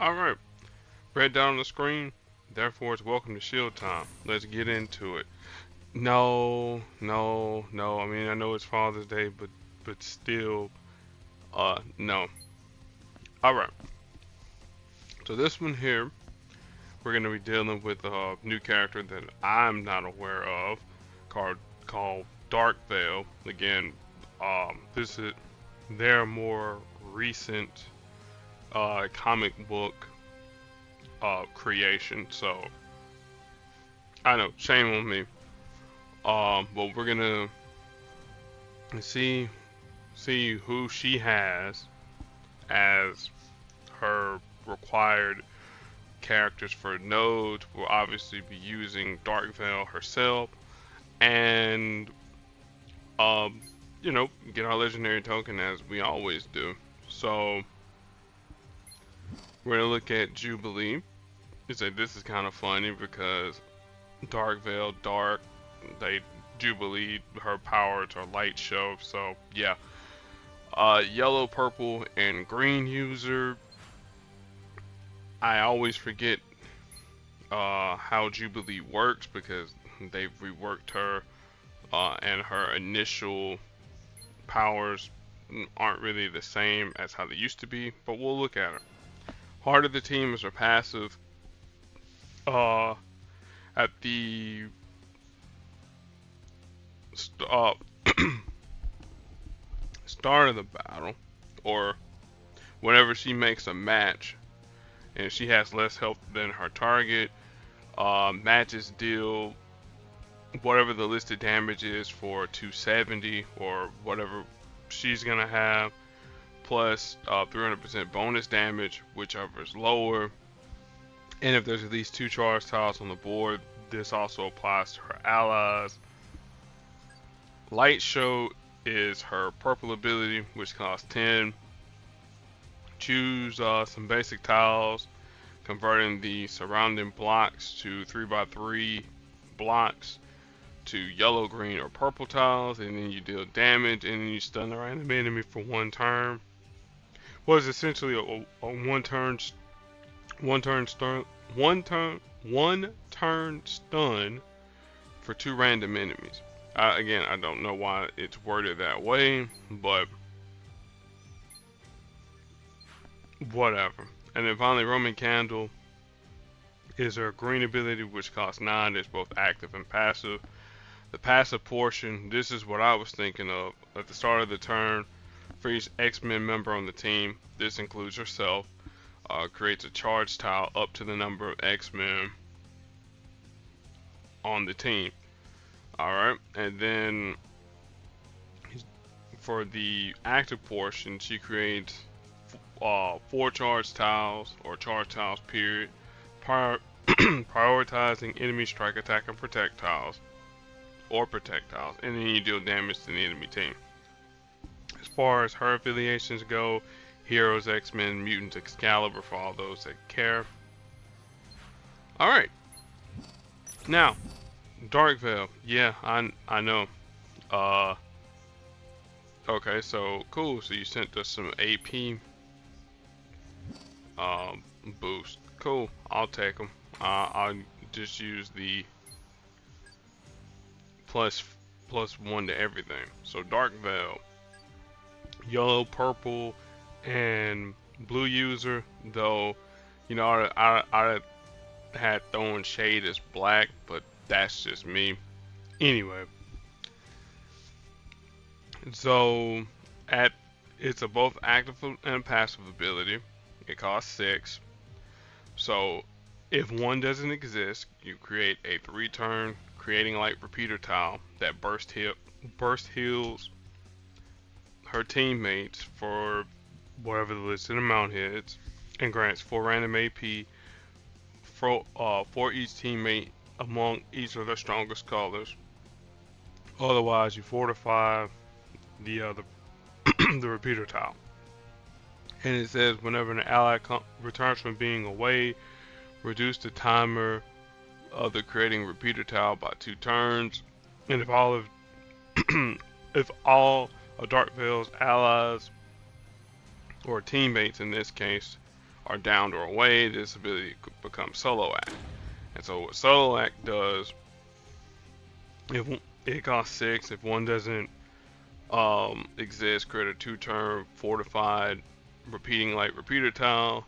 Alright, red dot on the screen, therefore it's welcome to S.H.I.E.L.D. time. Let's get into it. No, no, no. I mean, I know it's Father's Day, but still, no. Alright, so this one here, we're going to be dealing with a new character that I'm not aware of, called Darkveil. Again, this is their more recent comic book creation. So I know, shame on me. But we're gonna see who she has as her required characters for nodes. We'll obviously be using Darkveil herself, and um, get our legendary token as we always do. So we're gonna look at Jubilee. You say this is kind of funny because Darkveil, dark, they Jubilee, her powers are light show. So yeah, yellow, purple, and green user. I always forget how Jubilee works because they've reworked her, and her initial powers aren't really the same as how they used to be. But we'll look at her. Heart of the team is her passive. Uh, at the uh, start of the battle, or whenever she makes a match, and she has less health than her target, matches deal whatever the listed damage is for 270 or whatever she's gonna have, plus 300% bonus damage, whichever is lower. And if there's at least 2 charge tiles on the board, this also applies to her allies. Light Show is her purple ability, which costs 10. Choose some basic tiles, converting the surrounding blocks to 3x3 blocks to yellow, green, or purple tiles, and then you deal damage, and then you stun the random enemy for 1 turn. What is essentially a one turn stun for 2 random enemies. Again, I don't know why it's worded that way, but whatever. And then finally, Roman Candle is her green ability, which costs 9. It's both active and passive. The passive portion, this is what I was thinking of at the start of the turn. For each X-Men member on the team, this includes herself, creates a charge tile up to the number of X-Men on the team. Alright, and then for the active portion, she creates 4 charge tiles, or charge tiles period, prioritizing enemy strike, attack, and projectiles, and then you deal damage to the enemy team. As far as her affiliations go, Heroes, X-Men, Mutants, Excalibur, for all those that care. Alright, now Darkveil, yeah, I know. Okay, so cool. So you sent us some AP boost. Cool, I'll take them. I'll just use the plus 1 to everything. So Darkveil, yellow, purple, and blue user. Though, I had thrown shade as black, but that's just me. Anyway, so it's a both active and passive ability. It costs 6. So if 1 doesn't exist, you create a 3-turn creating light repeater tile that burst heals her teammates for whatever the listed amount hits, and grants 4 random AP for each teammate among each of their strongest colors. Otherwise, you fortify the the repeater tile. And it says whenever an ally returns from being away, reduce the timer of the creating repeater tile by 2 turns. And if all of Darkveil's allies, or teammates in this case, are downed or away, this ability becomes solo act. And so what solo act does, if it costs 6, if one doesn't exist, create a 2-turn fortified repeating light repeater tile.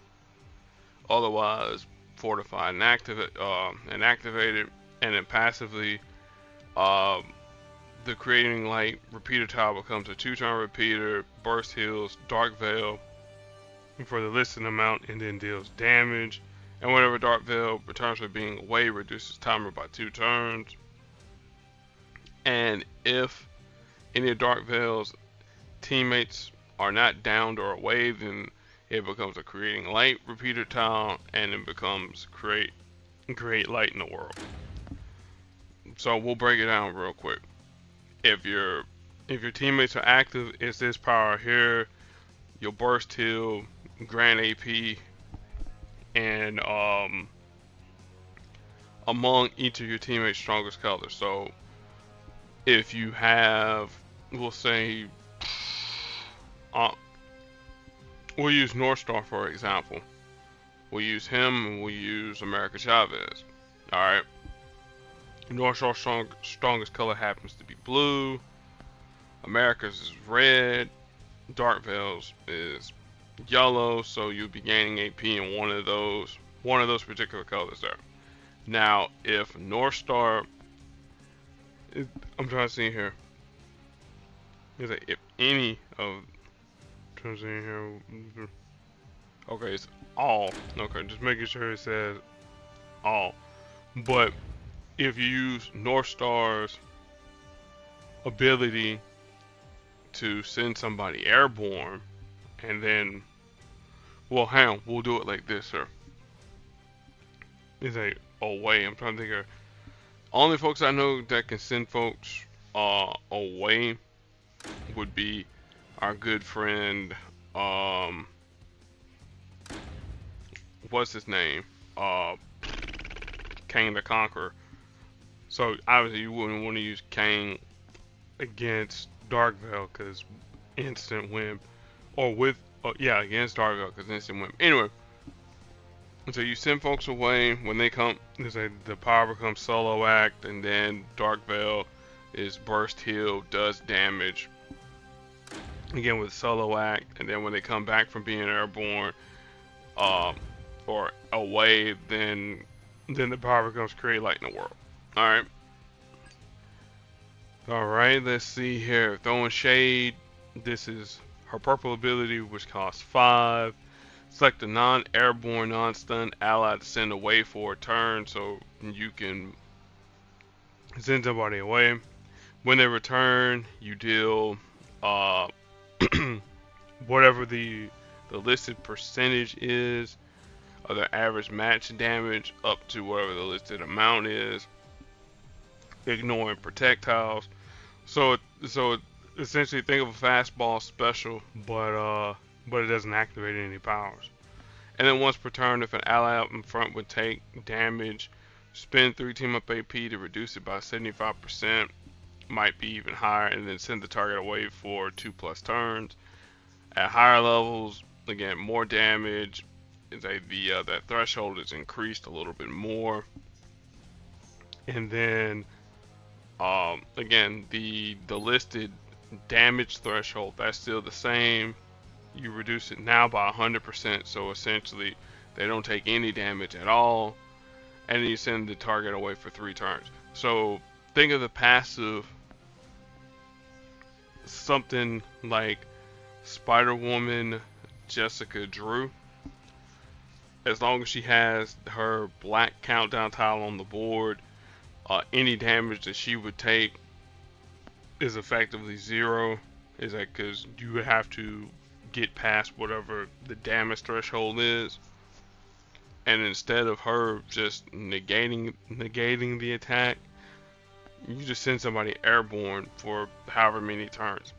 Otherwise, fortified and activated, and then passively, uh, the creating light repeater tile becomes a 2-turn repeater, burst heals, Darkveil for the listed amount, and then deals damage. And whenever Darkveil returns from being away, reduces timer by 2 turns. And if any of Darkveil's teammates are not downed or away, then it becomes a creating light repeater tile, and it becomes create light in the world. So we'll break it down real quick. If your teammates are active, it's this power here. You'll burst heal, grant AP, and among each of your teammates' strongest colors. So if you have, we'll say, we'll use North Star for example. We'll use him, and we'll use America Chavez. Alright. North Star's strongest color happens to be blue. America's is red. Darkveil's is yellow, so you'll be gaining AP in one of those particular colors there. Now, if North Star, I'm trying to see here. Is like if any of, trying to see here. Okay, it's all. Okay, just making sure it says all. But if you use North Star's ability to send somebody airborne, and then, well, hang on, we'll do it like this, sir. It's a away. I'm trying to think of only folks I know that can send folks away would be our good friend, what's his name? Kang the Conqueror. So obviously you wouldn't want to use Kang against Darkveil because instant win, or with against Darkveil because instant win. Anyway, so you send folks away. When they come, the power becomes solo act, and then Darkveil is burst heal, does damage again with solo act, and then when they come back from being airborne or away, then the power becomes create light in the world. Alright, let's see here. Throwing shade. This is her purple ability, which costs 5. Select a non-airborne, non-stun ally to send away for a turn, so you can send somebody away. When they return, you deal whatever the listed percentage is of their average match damage up to whatever the listed amount is, ignoring projectiles. So essentially think of a fastball special, but it doesn't activate any powers. And then once per turn, if an ally up in front would take damage, spend 3 team up AP to reduce it by 75%, might be even higher, and then send the target away for 2+ turns. At higher levels, again, more damage. That threshold is increased a little bit more. And then again, the listed damage threshold, that's still the same. You reduce it now by 100%, so essentially they don't take any damage at all, and then you send the target away for 3 turns. So think of the passive something like Spider-Woman Jessica Drew. As long as she has her black countdown tile on the board, any damage that she would take is effectively 0. Is that because you would have to get past whatever the damage threshold is, and instead of her just negating the attack, you just send somebody airborne for however many turns.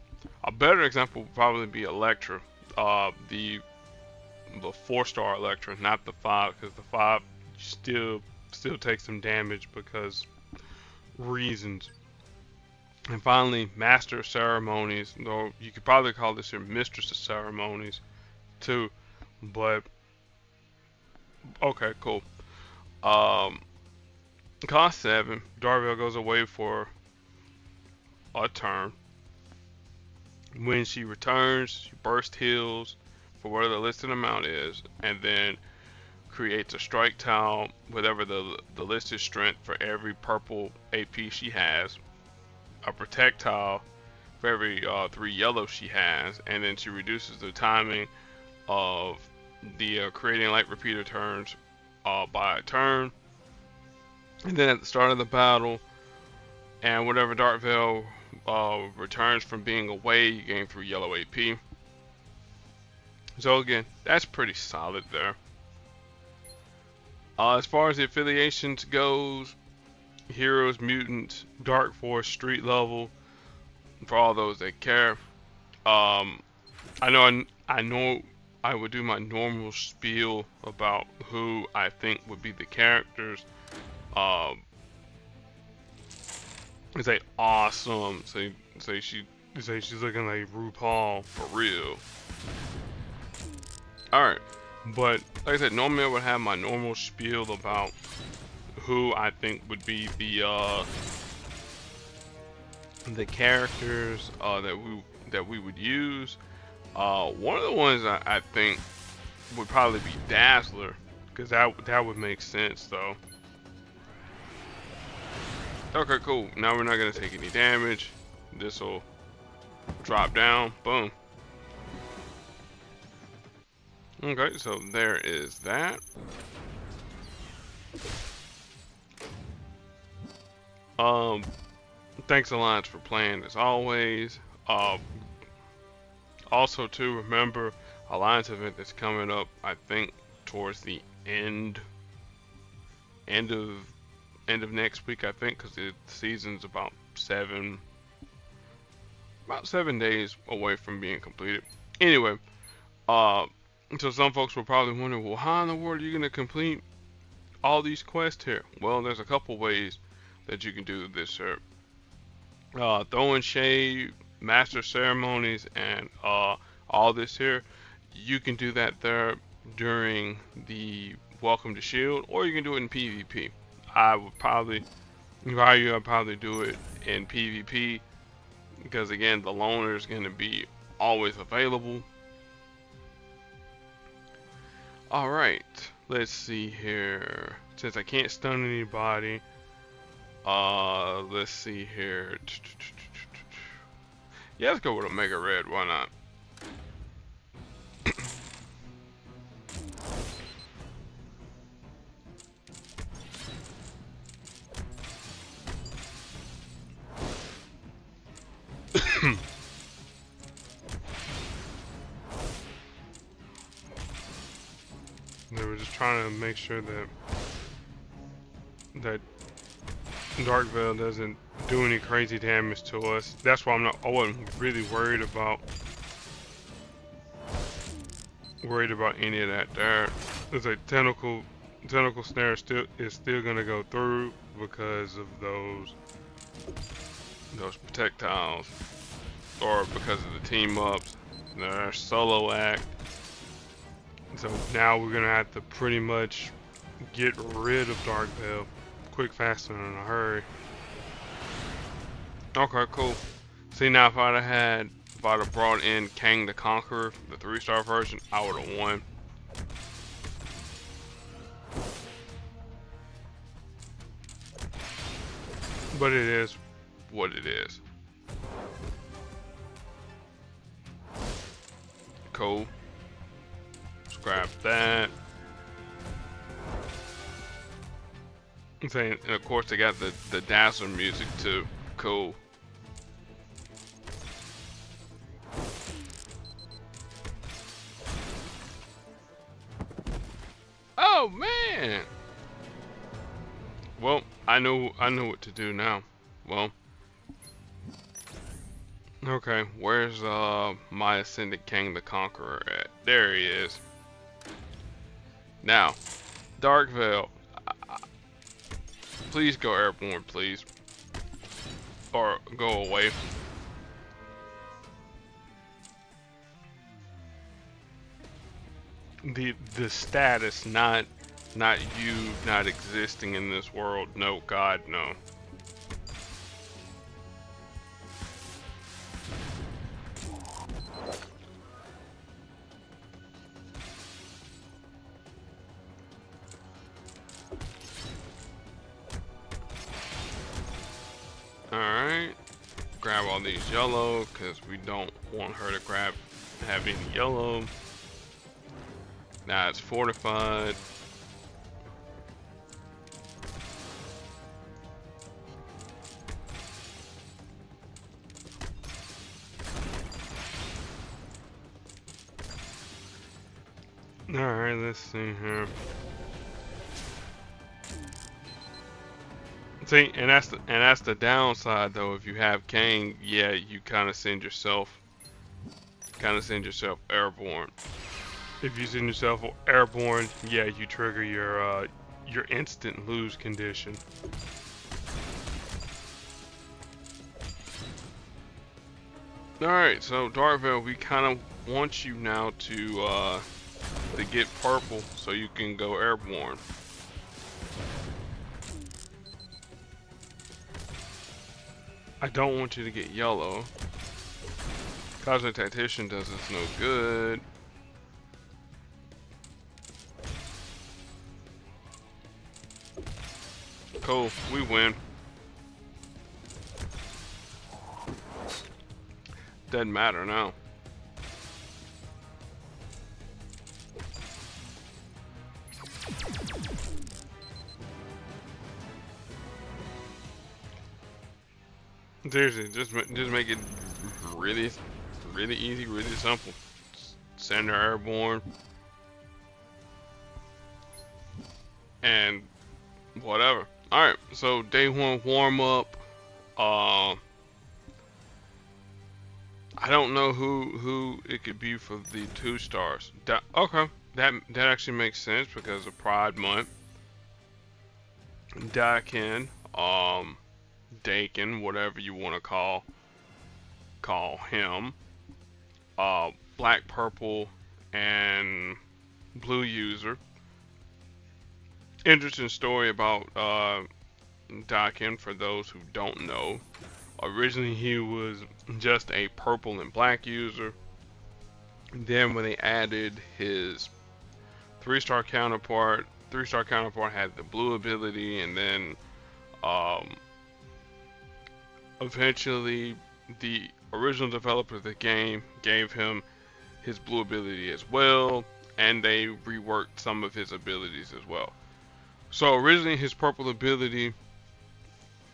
A better example would probably be Elektra, the 4-star Elektra, not the 5, because the 5 still takes some damage because reasons. And finally, Master of Ceremonies, though you could probably call this your Mistress of Ceremonies too, but Okay, cool. Um, cost 7. Darkveil goes away for a turn. When she returns, she burst heals for whatever the listed amount is, and then creates a strike tile, whatever the listed strength for every purple AP she has, a protect tile for every 3 yellow she has, and then she reduces the timing of the creating light repeater turns by a turn. And then at the start of the battle, and whatever Darkveil returns from being away, you gain 3 yellow AP. So again, that's pretty solid there. As far as the affiliations goes, Heroes, Mutants, Dark Force, Street Level, for all those that care. I know I would do my normal spiel about who I think would be the characters. Say awesome. Say she's looking like RuPaul for real. Alright. But like I said, normally I would have my normal spiel about who I think would be the characters that we would use. One of the ones I think would probably be Dazzler, because that would make sense though. Okay, cool. Now we're not gonna take any damage. This will drop down. Boom. Okay, so there is that. Thanks Alliance for playing as always. Also too, remember Alliance event that's coming up, I think towards the end of next week, I think, because the season's about 7 days away from being completed. Anyway, so some folks will probably wonder, well, how in the world are you gonna complete all these quests here? Well, there's a couple ways that you can do this here. Throwing shade, master ceremonies, and all this here, you can do that there during the Welcome to S.H.I.E.L.D, or you can do it in PvP. I would probably, if I were you, I'd probably do it in PvP, because again, the loner is going to be always available. Alright, let's see here. Since I can't stun anybody, let's see here. Yeah, let's go with Omega Red, why not? They were just trying to make sure that Darkveil doesn't do any crazy damage to us. That's why I wasn't really worried about any of that there. There's a tentacle snare is still gonna go through because of those projectiles, or because of the team ups, their solo act. So now we're gonna have to pretty much get rid of Darkveil quick, fast, and in a hurry. Okay, cool. See, now if I'd have brought in Kang the Conqueror, the 3-star version, I would have won. But it is what it is. Cool. Scrap that. And of course they got the Dazzler music too. Cool. Oh man. Well, I know what to do now. Well, okay, where's my Ascended King the Conqueror at? There he is. Now, Darkveil, please go airborne, please, or go away. The status, not Not you not existing in this world. No, God, no. Alright. Grab all these yellow, because we don't want her to have any yellow. Now it's fortified. Alright, let's see here. See, and that's the downside though. If you have Kang, yeah, you kind of send yourself airborne. If you send yourself airborne, yeah, you trigger your instant lose condition. Alright, so Darkveil, we kind of want you now to get purple so you can go airborne. I don't want you to get yellow. Cosmic Tactician does us no good. Cool, we win. Doesn't matter now. Seriously, just make it really easy, really simple. Send her airborne, and whatever. All right, so day one warm up. I don't know who it could be for the 2 stars. Okay, that actually makes sense because of Pride Month. Dakin, Dakin, whatever you want to call him. Black, purple, and blue user. Interesting story about Dakin for those who don't know. Originally he was just a purple and black user. Then when they added his 3-star counterpart, 3-star counterpart had the blue ability, and then eventually the original developer of the game gave him his blue ability as well, and they reworked some of his abilities as well. So originally his purple ability,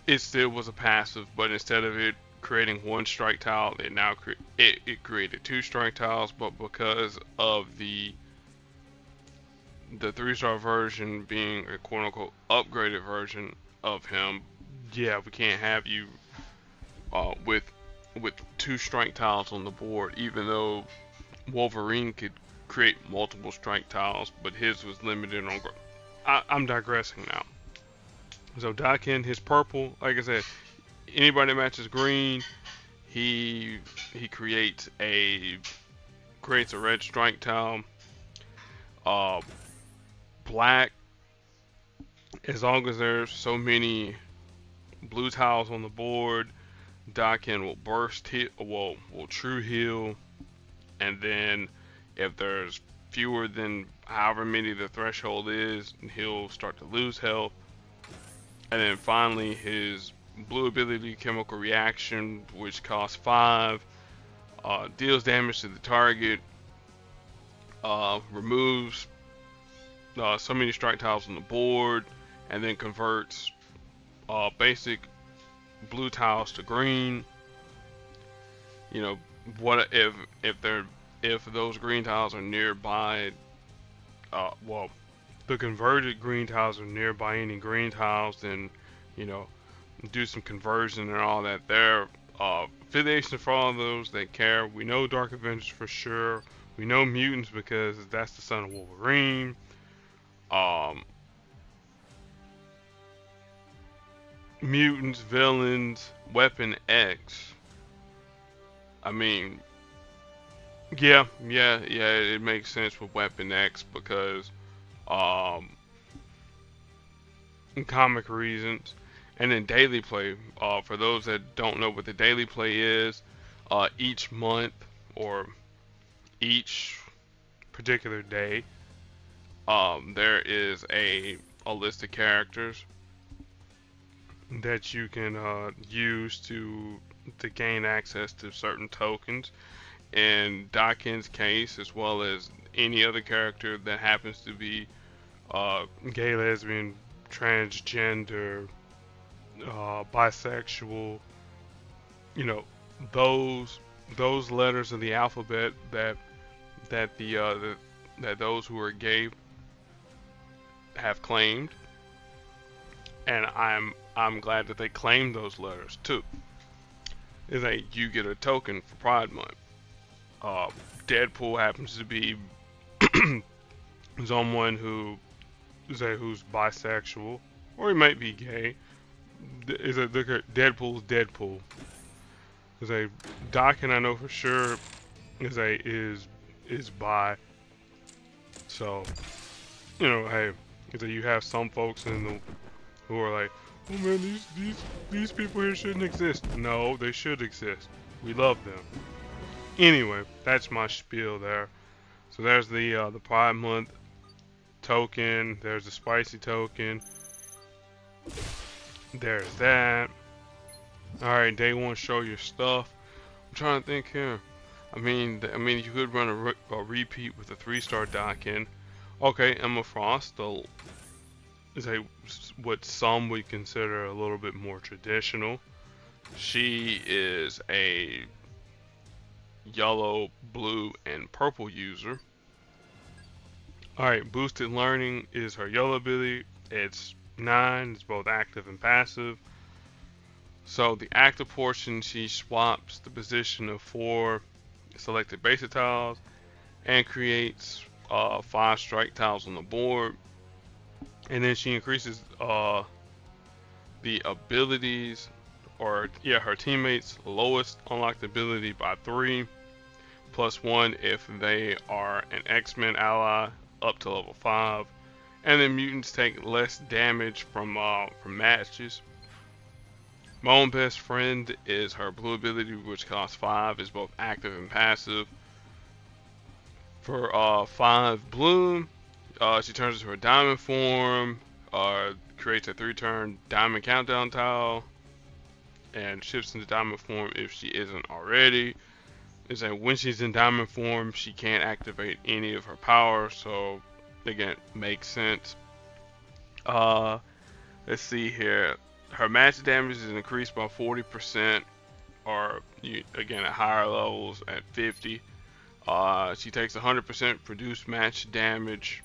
it still was a passive, but instead of it creating 1 strike tile, it now it created 2 strike tiles. But because of the 3-star version being a quote unquote upgraded version of him, yeah, we can't have you with 2 strike tiles on the board, even though Wolverine could create multiple strike tiles, but his was limited on. I'm digressing now. So Dakin, his purple, like I said, anybody that matches green, he creates a red strike tile. Black, as long as there's so many blue tiles on the board, Dakin will burst hit, will true heal, and then if there's fewer than however many the threshold is, he'll start to lose health. And then finally his blue ability, chemical reaction, which costs 5, deals damage to the target, removes so many strike tiles on the board, and then converts basic blue tiles to green. You know, what if those green tiles are nearby? Well, the converted green tiles are nearby any green tiles, then you know, do some conversion and all that. There, affiliation for all of those that care. We know Dark Avengers for sure. We know mutants because that's the son of Wolverine. Mutants, villains, Weapon X. I mean, yeah, it makes sense with Weapon X because comic reasons. And then daily play. For those that don't know what the daily play is, each month or each particular day, there is a list of characters that you can use to gain access to certain tokens. In Dakin's case, as well as any other character that happens to be gay, lesbian, transgender, bisexual, you know, those those letters of the alphabet that those who are gay have claimed, and I'm glad that they claimed those letters too. Is that you get a token for Pride Month. Uh, Deadpool happens to be someone who say who's bisexual, or he might be gay. Is a Deadpool's Deadpool. Is a Doc, and I know for sure is bi. So hey, is that you have some folks who are like, oh man, these people here shouldn't exist. No, they should exist. We love them. Anyway, that's my spiel there. So there's the Pride Month token. There's the spicy token. There's that. Alright, day one, show your stuff. I'm trying to think here. I mean, you could run a repeat with a 3-star Dakin. Okay, Emma Frost, is what some would consider a little bit more traditional. She is a yellow, blue, and purple user. Alright, boosted learning is her yellow ability. It's 9, it's both active and passive. So the active portion, she swaps the position of 4 selected basic tiles and creates 5 strike tiles on the board. And then she increases the abilities, or her teammates' lowest unlocked ability by 3, +1 if they are an X-Men ally up to level 5. And then mutants take less damage from matches. My own best friend is her blue ability, which costs 5, is both active and passive. For 5 blue, she turns into her diamond form, creates a 3-turn diamond countdown tile, and shifts into diamond form if she isn't already. Is that when she's in diamond form, she can't activate any of her powers, so again, makes sense. Let's see here. Her match damage is increased by 40%, or again at higher levels at 50. She takes 100% reduced match damage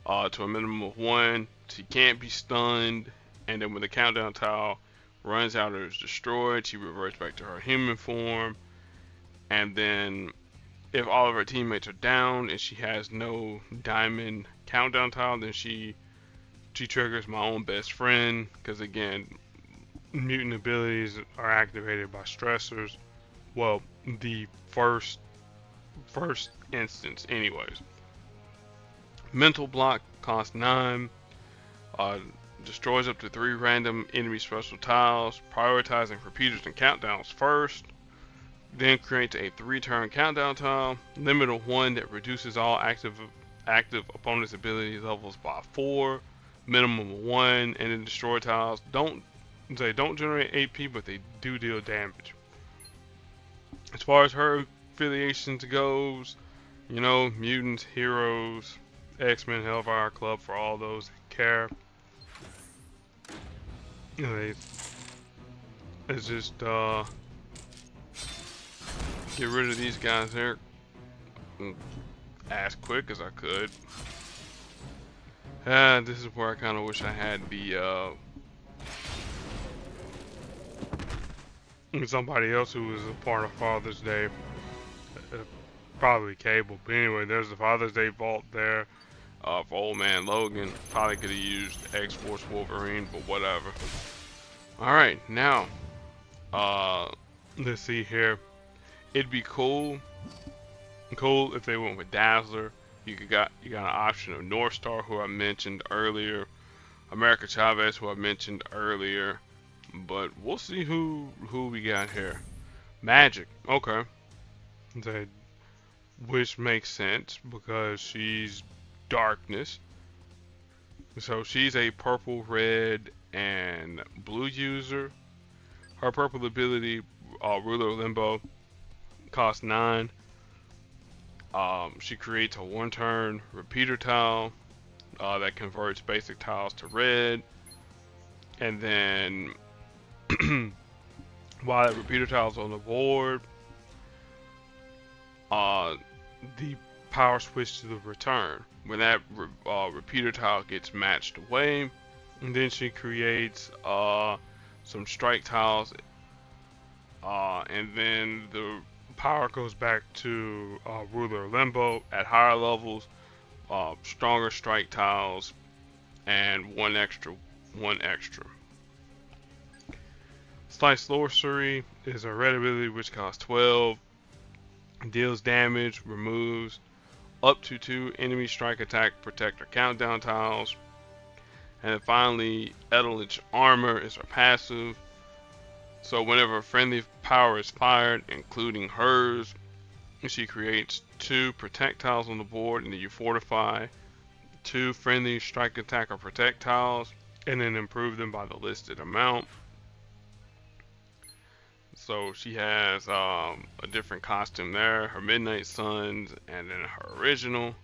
to a minimum of 1. She can't be stunned, and then when the countdown tile runs out or is destroyed, she reverts back to her human form. And then if all of her teammates are down and she has no diamond countdown tile, then she triggers my own best friend, because again, mutant abilities are activated by stressors. Well, the first instance anyways. Mental block costs 9, destroys up to 3 random enemy special tiles, prioritizing repeaters and countdowns first, then creates a 3-turn countdown tile, limit of 1 that reduces all active opponents' ability levels by 4, minimum of 1, and then destroy tiles don't generate AP, but they do deal damage. As far as her affiliations goes, mutants, heroes, X-Men, Hellfire Club, for all those that care. Let's just get rid of these guys here as quick as I could. This is where I kind of wish I had the somebody else who was a part of Father's Day. Probably Cable, but anyway, there's the Father's Day vault there for Old Man Logan. Probably could have used X-Force Wolverine, but whatever. Alright, now let's see here. It'd be cool if they went with Dazzler. You got an option of North Star, who I mentioned earlier, America Chavez, who I mentioned earlier. But we'll see who we got here. Magic. Okay. That, which makes sense because she's darkness. So she's a purple, red, and blue user. Her purple ability, Ruler of Limbo, costs 9. She creates a 1-turn repeater tile that converts basic tiles to red. And then while that repeater tile is on the board, the power switch to the return. When that repeater tile gets matched away, and then she creates some strike tiles, and then the power goes back to Ruler Limbo at higher levels, stronger strike tiles, and one extra. Slice Sorcery is a red ability which costs 12, deals damage, removes up to 2 enemy strike attack protector countdown tiles. And then finally, Eldritch Armor is her passive. So whenever a friendly power is fired, including hers, she creates 2 protect tiles on the board, and then you fortify 2 friendly strike attack or protect tiles, and then improve them by the listed amount. So she has a different costume there, her Midnight Suns, and then her original.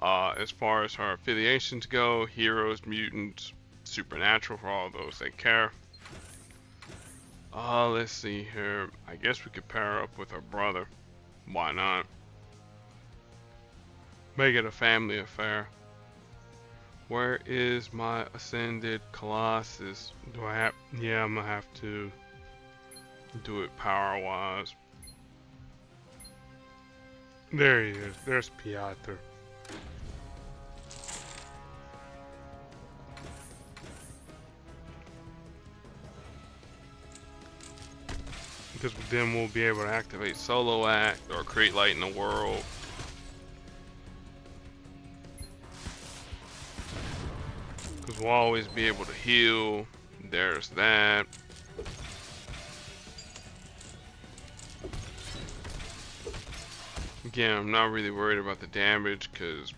As far as her affiliations go, heroes, mutants, supernatural for all those that care. Let's see here. I guess we could pair her up with her brother. Why not? Make it a family affair. Where is my Ascended Colossus? Do I have? Yeah, I'm gonna have to do it power wise. There he is. There's Piotr. Because then we'll be able to activate Solo Act or create light in the world. Because we'll always be able to heal. There's that. Again, I'm not really worried about the damage because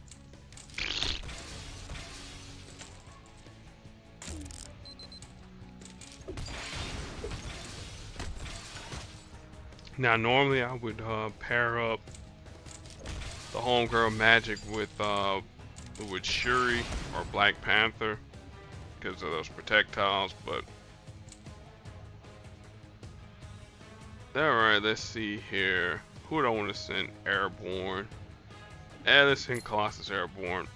now normally I would pair up the homegirl Magic with Shuri or Black Panther because of those projectiles, but alright, let's see here. Who would I want to send airborne? Let's send Colossus airborne.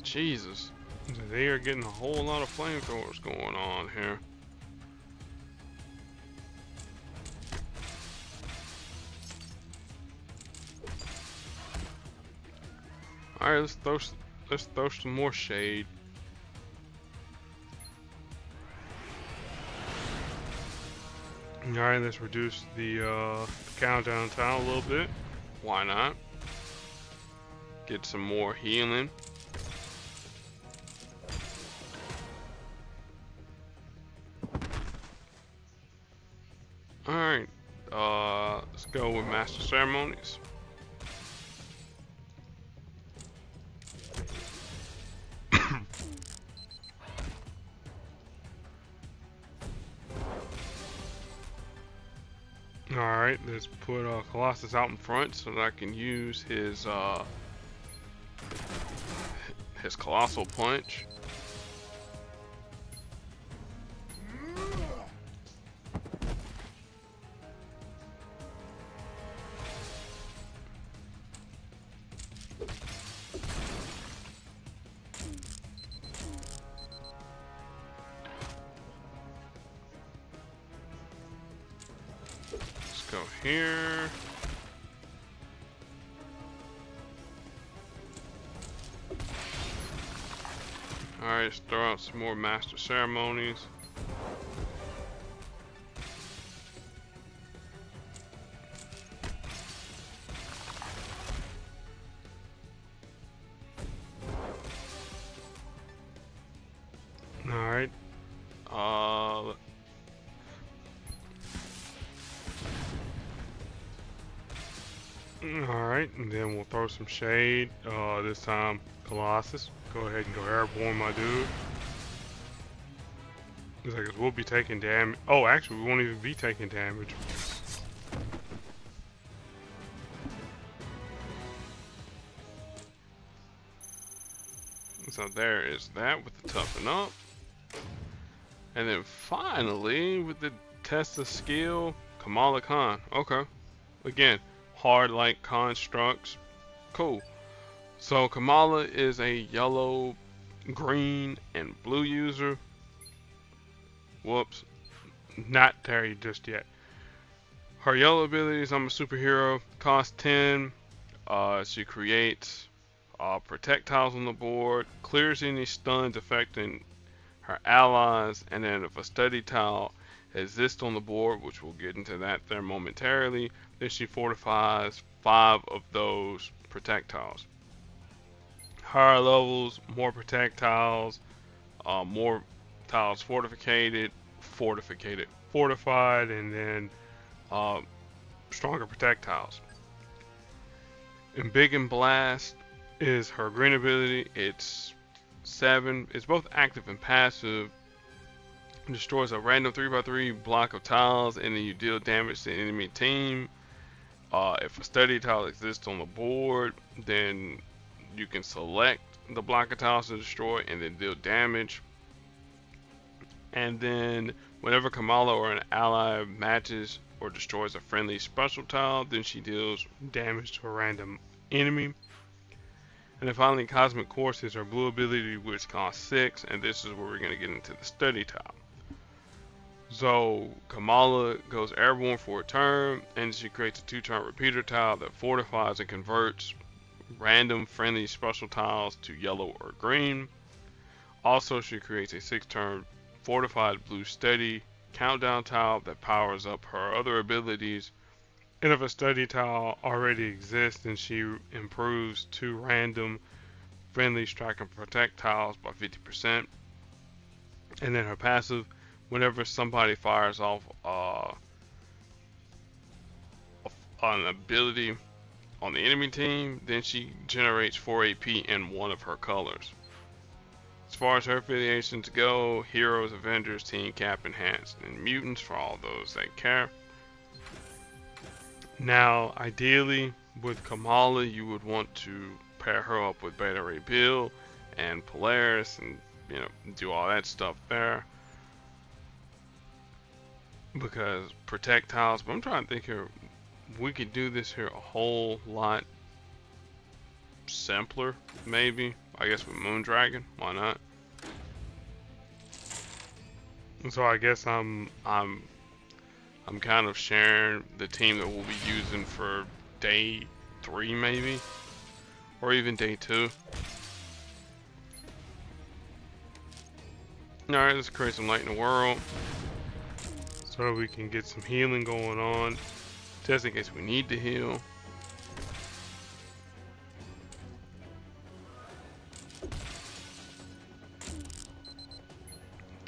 Jesus, they are getting a whole lot of flamethrowers going on here. All right, let's throw some more shade. All right, let's reduce the countdown tile a little bit. Why not? Get some more healing. All right, let's go with Master Ceremonies. Alright, let's put Colossus out in front so that I can use his Colossal Punch. Go here. Alright, let's throw out some more Master Ceremonies. Alright. Alright, and then we'll throw some shade. This time, Colossus. Go ahead and go airborne, my dude. It's like we'll be taking damage. Oh, actually, we won't even be taking damage. So there is that with the toughen up. And then finally, with the test of skill, Kamala Khan. Okay. Again, hard like constructs. Cool. So Kamala is a yellow, green, and blue user. Whoops. Not there just yet. Her yellow abilities, I'm a superhero, cost 10. She creates projectiles on the board, clears any stuns affecting her allies, and then if a study tile exists on the board, which we'll get into that there momentarily, then she fortifies 5 of those projectiles. Higher levels, more projectiles, more tiles fortified, and then stronger projectiles. And Big and Blast is her green ability. It's 7. It's both active and passive. It destroys a random 3x3 block of tiles, and then you deal damage to the enemy team. If a study tile exists on the board, then you can select the block of tiles to destroy and then deal damage. And then whenever Kamala or an ally matches or destroys a friendly special tile, then she deals damage to a random enemy. And then finally, Cosmic Course is her blue ability, which costs 6, and this is where we're going to get into the study tile. So Kamala goes airborne for a turn, and she creates a 2-turn repeater tile that fortifies and converts random friendly special tiles to yellow or green. Also, she creates a 6-turn fortified blue steady countdown tile that powers up her other abilities. And if a study tile already exists, then she improves 2 random friendly strike and protect tiles by 50%. And then her passive, whenever somebody fires off an ability on the enemy team, then she generates 4 AP in one of her colors. As far as her affiliations go, Heroes, Avengers, Team Cap, Enhanced, and Mutants for all those that care. Now, ideally, with Kamala, you would want to pair her up with Beta Ray Bill and Polaris and, you know, do all that stuff there. Because projectiles, but I'm trying to think here, we could do this here a whole lot simpler, maybe. I guess with Moondragon, why not? And so I guess I'm kind of sharing the team that we'll be using for day 3 maybe, or even day 2. Alright, let's create some light in the world so that we can get some healing going on, just in case we need to heal.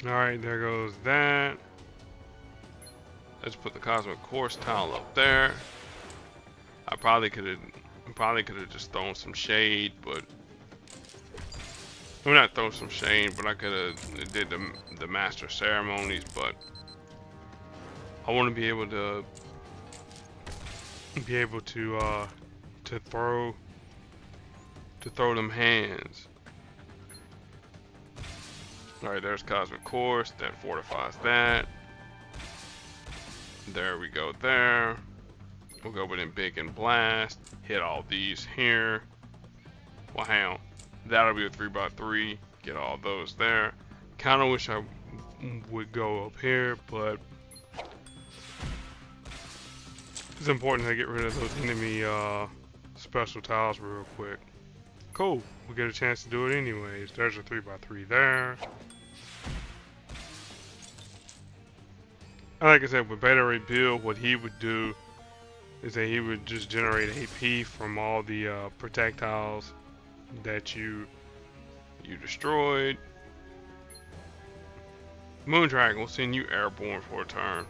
Alright, there goes that. Let's put the Cosmic Course tile up there. I probably could have just thrown some shade, but I'm not throwing some shade, but I could have did the master ceremonies, but I want to be able to throw them hands. Alright, there's Cosmic Course, that fortifies that. There we go there. We'll go with in Big and Blast, hit all these here. Wow, that'll be a 3x3, get all those there. Kinda wish I would go up here, but it's important to get rid of those enemy special tiles real quick. Cool, we get a chance to do it anyways. There's a 3x3 there. And like I said, with Beta Ray Bill, what he would do is that he would just generate AP from all the projectiles that you destroyed. Moondragon will send you airborne for a turn.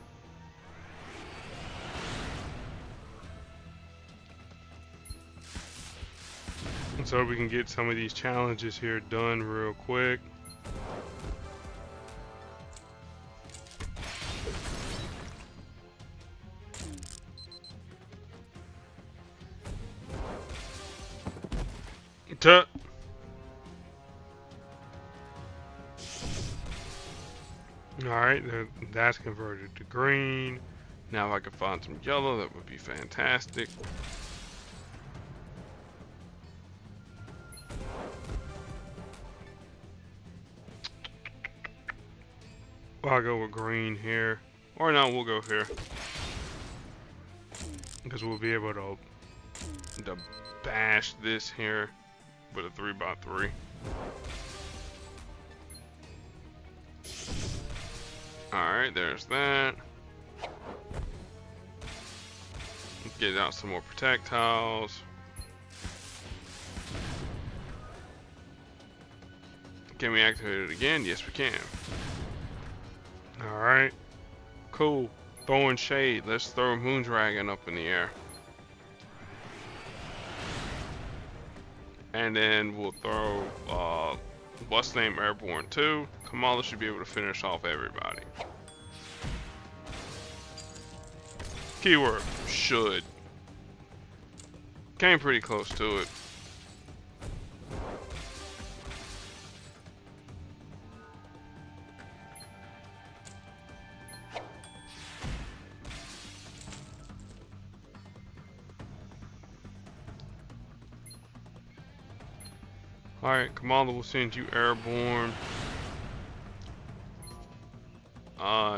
And so we can get some of these challenges here done real quick. Tuh. Alright, that's converted to green. Now if I can find some yellow, that would be fantastic. Well, I'll go with green here. Or no, we'll go here. Because we'll be able to bash this here with a 3x3. Alright, there's that. Get out some more projectiles. Can we activate it again? Yes, we can. Alright. Cool. Throwing shade. Let's throw Moondragon up in the air. And then we'll throw what's name Airborne 2. Kamala should be able to finish off everybody. Keyword should. Came pretty close to it. Alright, Kamala will send you airborne.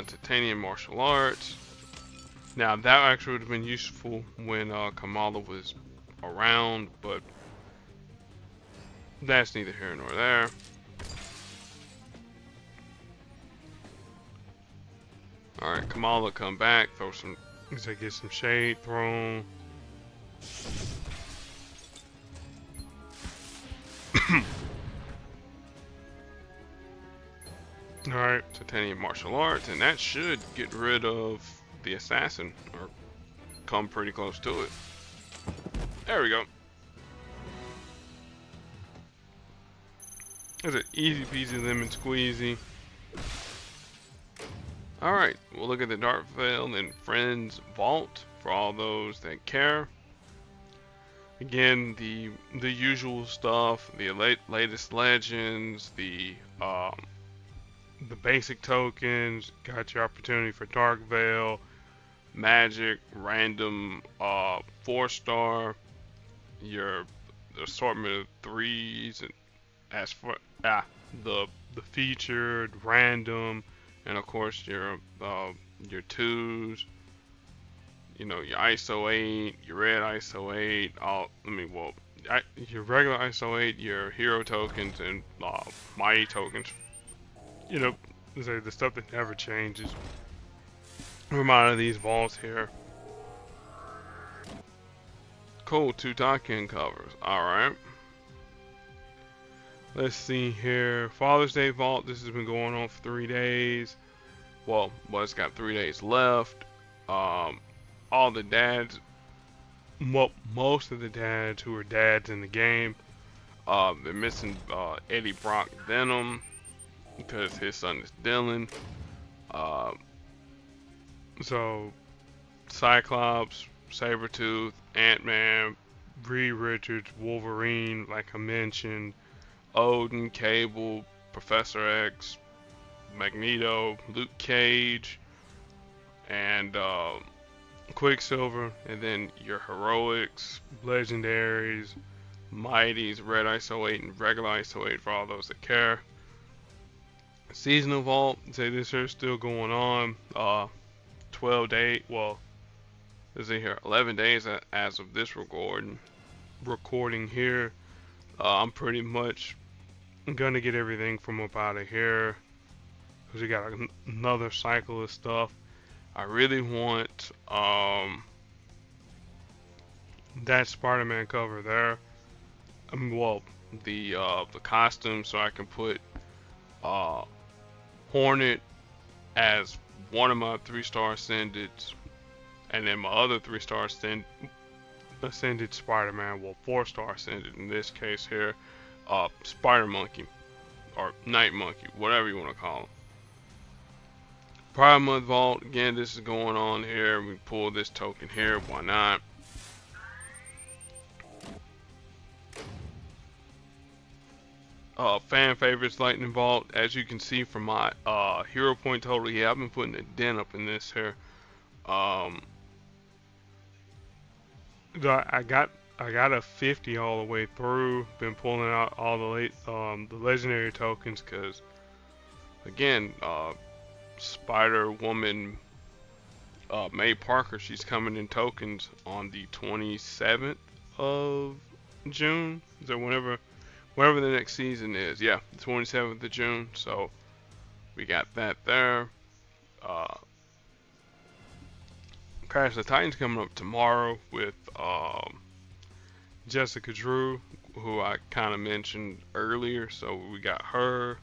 Titanium martial arts. Now that actually would have been useful when Kamala was around, but that's neither here nor there. Alright, Kamala come back, throw some, get some shade thrown. Alright, Titanium martial arts, and that should get rid of the assassin, or come pretty close to it. There we go. That's an easy peasy lemon squeezy. Alright, we'll look at the Darkveil and Friends Vault for all those that care. Again, the usual stuff, the latest legends, the basic tokens, got your opportunity for Darkveil, magic, random 4-star, your assortment of 3s, and as for the featured, random, and of course your 2s, you know, your ISO 8, your red ISO 8, your regular ISO 8, your hero tokens, and mighty tokens. You know, the stuff that never changes. From out of these vaults here. Cool, 2 Tonkin covers. Alright. Let's see here. Father's Day vault. This has been going on for 3 days. Well, it's got 3 days left. All the dads, most of the dads who are dads in the game, they're missing Eddie Brock Venom because his son is Dylan. So Cyclops, Sabretooth, Ant-Man, Reed Richards, Wolverine, like I mentioned, Odin, Cable, Professor X, Magneto, Luke Cage, and Quicksilver, and then your heroics, legendaries, mighties, red ISO 8 and regular ISO 8 for all those that care. Seasonal vault, say this here is still going on. 12 days, well, let's see here, 11 days as of this recording here. I'm pretty much gonna get everything from up out of here because we got another cycle of stuff. I really want that Spider-Man cover there. Well, the costume, so I can put Hornet, as one of my 3-star ascendeds, and then my other 3-star ascended Spider-Man, well 4-star ascended in this case here, Spider Monkey or Night Monkey, whatever you want to call him. Pride Month Vault, again, this is going on here. We pull this token here, why not? Fan favorites Lightning Vault. As you can see from my hero point total, yeah, I've been putting a dent up in this here. Um, I got a 50 all the way through. Been pulling out all the legendary tokens because again, Spider Woman May Parker, she's coming in tokens on the 27th of June. So whenever the next season is, yeah, the 27th of June. So we got that there. Crash of the Titans coming up tomorrow with Jessica Drew, who I kind of mentioned earlier. So we got her.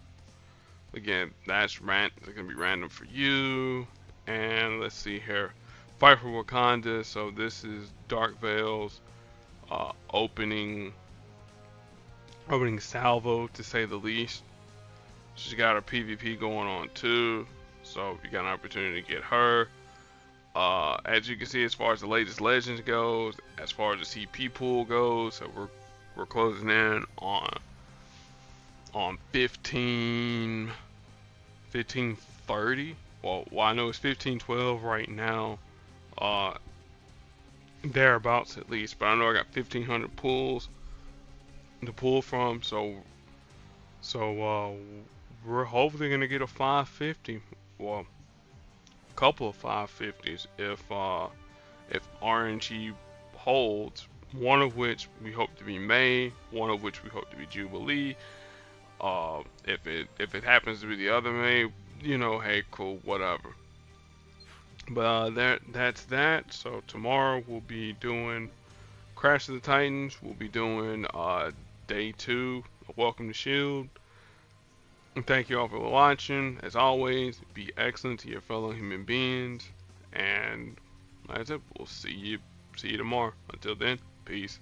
Again, that's gonna be random for you. And let's see here, Fight for Wakanda. So this is Darkveil's opening salvo, to say the least. She's got her PvP going on too, so you got an opportunity to get her. As you can see, as far as the latest legends goes, as far as the CP pool goes, so we're closing in on 1530. Well, I know it's 1512 right now, thereabouts at least, but I know I got 1500 pools to pull from, so we're hopefully gonna get a 550, well, a couple of 550s if RNG holds, one of which we hope to be May, one of which we hope to be Jubilee. If it happens to be the other May, you know, hey, cool, whatever. But that's that. So tomorrow we'll be doing Crash of the Titans. We'll be doing day 2 of Welcome to S.H.I.E.L.D. And thank you all for watching. As always, be excellent to your fellow human beings. And that's it. We'll see you tomorrow. Until then, peace.